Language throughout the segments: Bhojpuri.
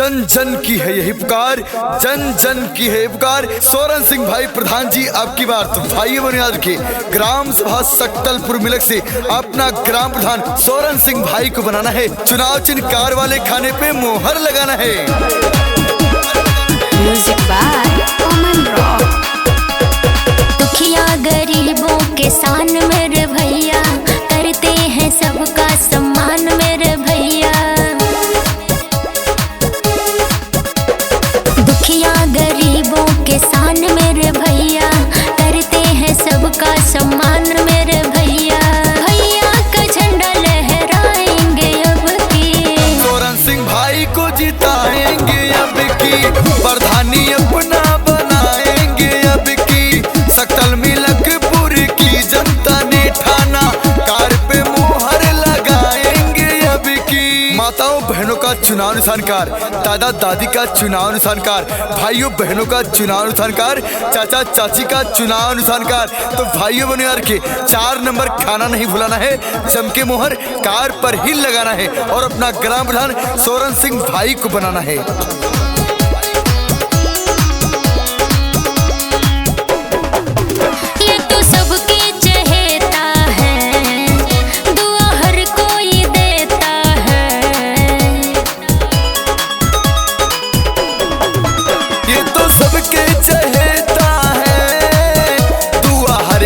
जन जन की है यही पुकार, जन जन की है पुकार। सोरन सिंह भाई प्रधान जी आपकी बार तो भाई बुनियाद के ग्राम सभा सकतलपुर मिलक से अपना ग्राम प्रधान सोरन सिंह भाई को बनाना है। चुनाव चिन्ह कार वाले खाने पे मोहर लगाना है। म्यूजिक बाय ओमन रॉक। दुखिया गरीबों के शान मेरे भैया, करते हैं सबका सम्मान मेरे भैया। दुखिया गरीबों के शान मेरे भैया, करते हैं सबका सम्मान मेरे भैया। भैया का झंडा लहराएंगे अब की, सोरन सिंह भाई को जिताएंगे अब की, प्रधानी अपना बनाएंगे अब की। सकतल मिलकपुर की जनता ने ठाना, कार पे मोहर लगाएंगे अब की। माताओं बहनों का चुनाव निशान कार, दादा दादी का चुनाव निशान कार, भाइयों बहनों का चुनाव निशान कार, चाचा चाची का चुनाव निशान कार। तो भाइयों बहनों यार के 4 नंबर खाना नहीं भुलाना है, चमके मोहर कार पर ही लगाना है और अपना ग्राम प्रधान सोरन सिंह भाई को बनाना है।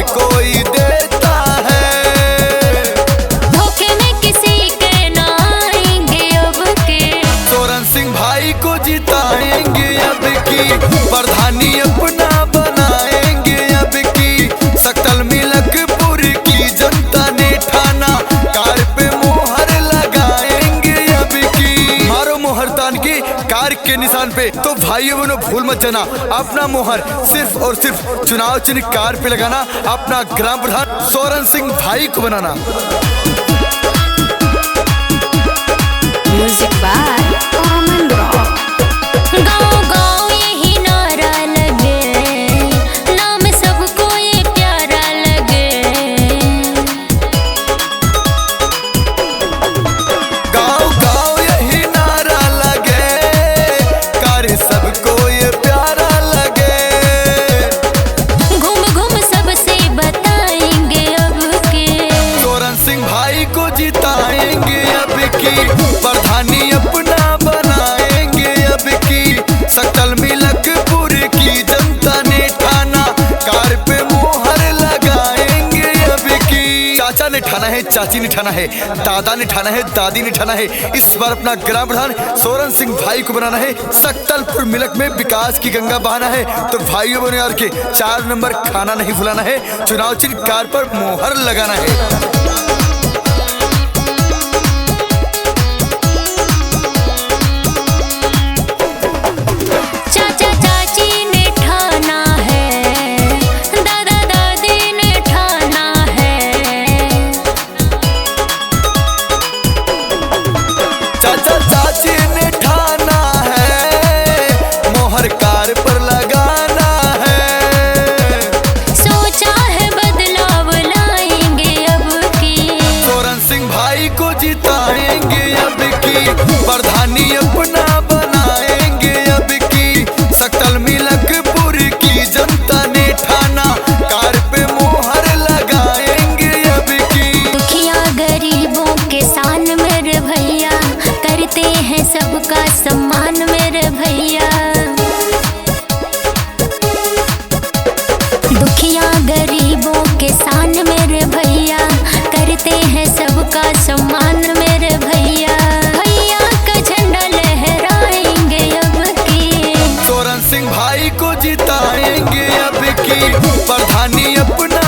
कोई देता है, धोखे में किसी के ना आएंगे अब के। सोरन सिंह भाई को जिताएंगे अब की, प्रधानी अपना बनाएंगे अब की। सकतल मिलकपुर की जनता ने ठाना, कार पे मोहर लगाएंगे अब की। मारो मोहर तान की कार के निशान पे। तो भाइयों बहनों भूल मत जाना, अपना मोहर सिर्फ और सिर्फ चुनाव चिन्ह कार पे लगाना, अपना ग्राम प्रधान सोरन सिंह भाई को बनाना। म्यूजिक बाय ओमन रॉक। गाँव गाँव यही नारा लगे, नाम सबको ये प्यारा लगे। गाँव गाँव यही नारा लगे, कार सबको ये प्यारा लगे। घूम घूम सबसे बताएंगे अब के, सोरन सिंह भाई को जिताएंगे अब की, प्रधानी अपना बनाएंगे अब की। सकतल मिलकपुर की जनता ने ठाना, कार पे मोहर लगाएंगे अब की। चाचा ने ठाना है, चाची ने ठाना है, दादा ने ठाना है, दादी ने ठाना है। इस बार अपना ग्राम प्रधान सोरन सिंह भाई को बनाना है। सकतलपुर मिलक में विकास की गंगा बहाना है। तो भाइयों बहनों यार के 4 नंबर खाना नहीं भुलाना है, चुनाव चिन्ह कार पर मोहर लगाना है। चाचा चाची ने ठाना है, दादा दादी ने ठाना है। चाचा चाची ने ठाना है, मोहर कार पर लगाना है। सोचा है बदलाव लाएंगे अब की, सोरन सिंह भाई को जिताएंगे अब की, प्रधानी अपना बनाएंगे अब की। सकतल मिलकपुर की जनता ने ठाना, कार पे मोहर लगाएंगे अब की। दुखिया गरीबों के शान मेरे भैया, करते हैं सबका सम्मान मेरे भैया। दुखिया गरीबों के शान मेरे भैया, करते हैं सबका सम्मान मेरे भैया। भैया का झंडा लहराएंगे अब की, सोरन सिंह भाई को जिताएंगे अब की, प्रधानी अपना